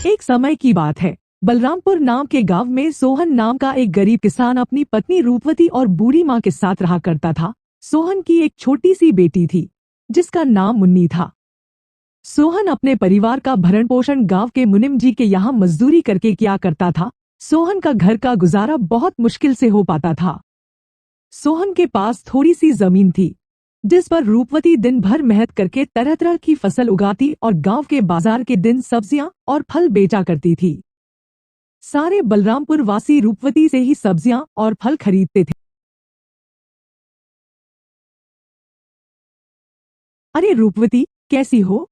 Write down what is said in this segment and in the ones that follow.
एक समय की बात है। बलरामपुर नाम के गांव में सोहन नाम का एक गरीब किसान अपनी पत्नी रूपवती और बूढ़ी माँ के साथ रहा करता था। सोहन की एक छोटी सी बेटी थी जिसका नाम मुन्नी था। सोहन अपने परिवार का भरण पोषण गांव के मुनिम जी के यहाँ मजदूरी करके किया करता था। सोहन का घर का गुजारा बहुत मुश्किल से हो पाता था। सोहन के पास थोड़ी सी जमीन थी जिस पर रूपवती दिन भर मेहनत करके तरह तरह की फसल उगाती और गांव के बाजार के दिन सब्जियां और फल बेचा करती थी। सारे बलरामपुर वासी रूपवती से ही सब्जियां और फल खरीदते थे। अरे रूपवती, कैसी हो?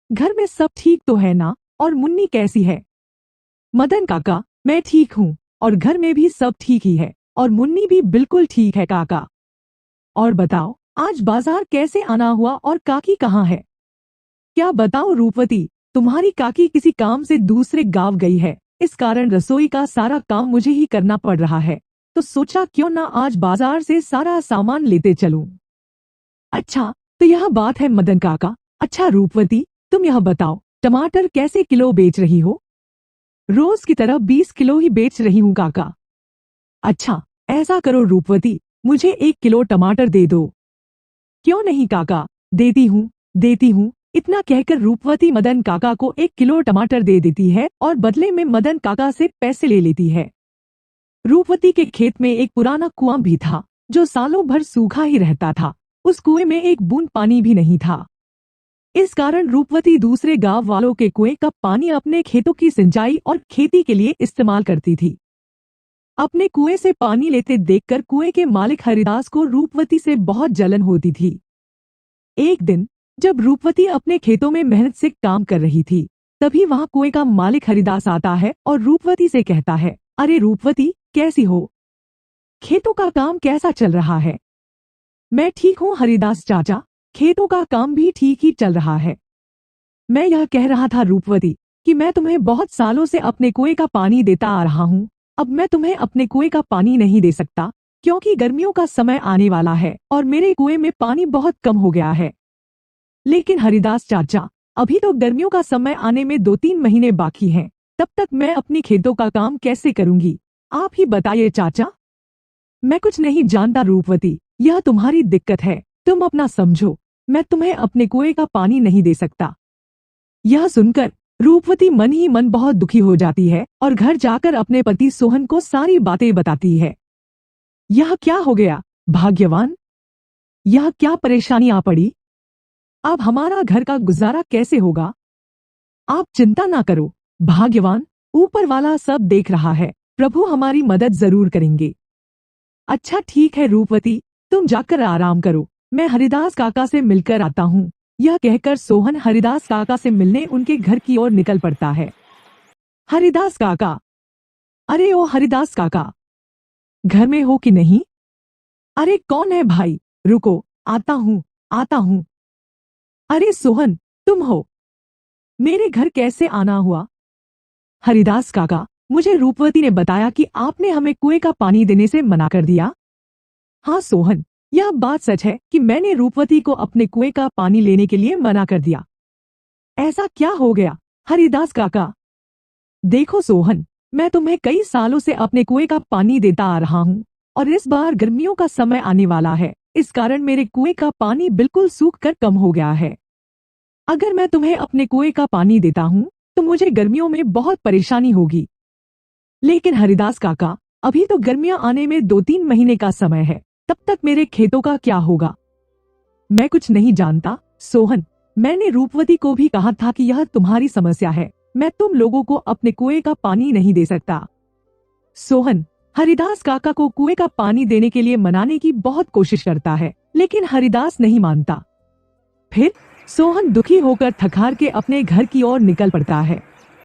घर में सब ठीक तो है ना? और मुन्नी कैसी है? मदन काका, मैं ठीक हूँ और घर में भी सब ठीक ही है और मुन्नी भी बिल्कुल ठीक है काका। और बताओ, आज बाजार कैसे आना हुआ और काकी कहाँ है? क्या बताओ रूपवती, तुम्हारी काकी किसी काम से दूसरे गांव गई है। इस कारण रसोई का सारा काम मुझे ही करना पड़ रहा है, तो सोचा क्यों ना आज बाजार से सारा सामान लेते चलूं। अच्छा, तो यह बात है मदन काका। अच्छा रूपवती, तुम यह बताओ, टमाटर कैसे किलो बेच रही हो? रोज की तरह 20 किलो ही बेच रही हूँ काका। अच्छा, ऐसा करो रूपवती, मुझे 1 किलो टमाटर दे दो। क्यों नहीं काका, देती हूँ। इतना कहकर रूपवती मदन काका को 1 किलो टमाटर दे देती है और बदले में मदन काका से पैसे ले लेती है। रूपवती के खेत में एक पुराना कुआं भी था जो सालों भर सूखा ही रहता था। उस कुएं में एक बूंद पानी भी नहीं था। इस कारण रूपवती दूसरे गांव वालों के कुएं का पानी अपने खेतों की सिंचाई और खेती के लिए इस्तेमाल करती थी। अपने कुएं से पानी लेते देखकर कुएं के मालिक हरिदास को रूपवती से बहुत जलन होती थी। एक दिन जब रूपवती अपने खेतों में मेहनत से काम कर रही थी, तभी वहां कुएं का मालिक हरिदास आता है और रूपवती से कहता है, अरे रूपवती, कैसी हो? खेतों का काम कैसा चल रहा है? मैं ठीक हूँ हरिदास चाचा, खेतों का काम भी ठीक ही चल रहा है। मैं यह कह रहा था रूपवती कि मैं तुम्हें बहुत सालों से अपने कुएं का पानी देता आ रहा हूँ। अब मैं तुम्हें अपने कुएं का पानी नहीं दे सकता क्योंकि गर्मियों का समय आने वाला है और मेरे कुएं में पानी बहुत कम हो गया है। लेकिन हरिदास चाचा, अभी तो गर्मियों का समय आने में 2-3 महीने बाकी हैं। तब तक मैं अपनी खेतों का काम कैसे करूंगी? आप ही बताइए चाचा। मैं कुछ नहीं जानता रूपवती, यह तुम्हारी दिक्कत है, तुम अपना समझो। मैं तुम्हें अपने कुएं का पानी नहीं दे सकता। यह सुनकर रूपवती मन ही मन बहुत दुखी हो जाती है और घर जाकर अपने पति सोहन को सारी बातें बताती है। यह क्या हो गया भाग्यवान? यह क्या परेशानी आ पड़ी? अब हमारा घर का गुजारा कैसे होगा? आप चिंता ना करो भाग्यवान, ऊपर वाला सब देख रहा है, प्रभु हमारी मदद जरूर करेंगे। अच्छा ठीक है रूपवती, तुम जाकर आराम करो, मैं हरिदास काका से मिलकर आता हूँ। यह कहकर सोहन हरिदास काका से मिलने उनके घर की ओर निकल पड़ता है। हरिदास काका, अरे ओ हरिदास काका, घर में हो कि नहीं? अरे कौन है भाई, रुको, आता हूँ। अरे सोहन, तुम हो? मेरे घर कैसे आना हुआ? हरिदास काका, मुझे रूपवती ने बताया कि आपने हमें कुएं का पानी देने से मना कर दिया। हाँ सोहन, यह बात सच है कि मैंने रूपवती को अपने कुएं का पानी लेने के लिए मना कर दिया। ऐसा क्या हो गया हरिदास काका? देखो सोहन, मैं तुम्हें कई सालों से अपने कुएं का पानी देता आ रहा हूँ और इस बार गर्मियों का समय आने वाला है, इस कारण मेरे कुएं का पानी बिल्कुल सूख कर कम हो गया है। अगर मैं तुम्हें अपने कुएं का पानी देता हूँ तो मुझे गर्मियों में बहुत परेशानी होगी। लेकिन हरिदास काका, अभी तो गर्मियां आने में 2-3 महीने का समय है, तब तक मेरे खेतों का क्या होगा? मैं कुछ नहीं जानता सोहन, मैंने रूपवती को भी कहा था कि यह तुम्हारी समस्या है, मैं तुम लोगों को अपने कुएं का पानी नहीं दे सकता। सोहन हरिदास काका को कुएं का पानी देने के लिए मनाने की बहुत कोशिश करता है, लेकिन हरिदास नहीं मानता। फिर सोहन दुखी होकर थक हार के अपने घर की ओर निकल पड़ता है।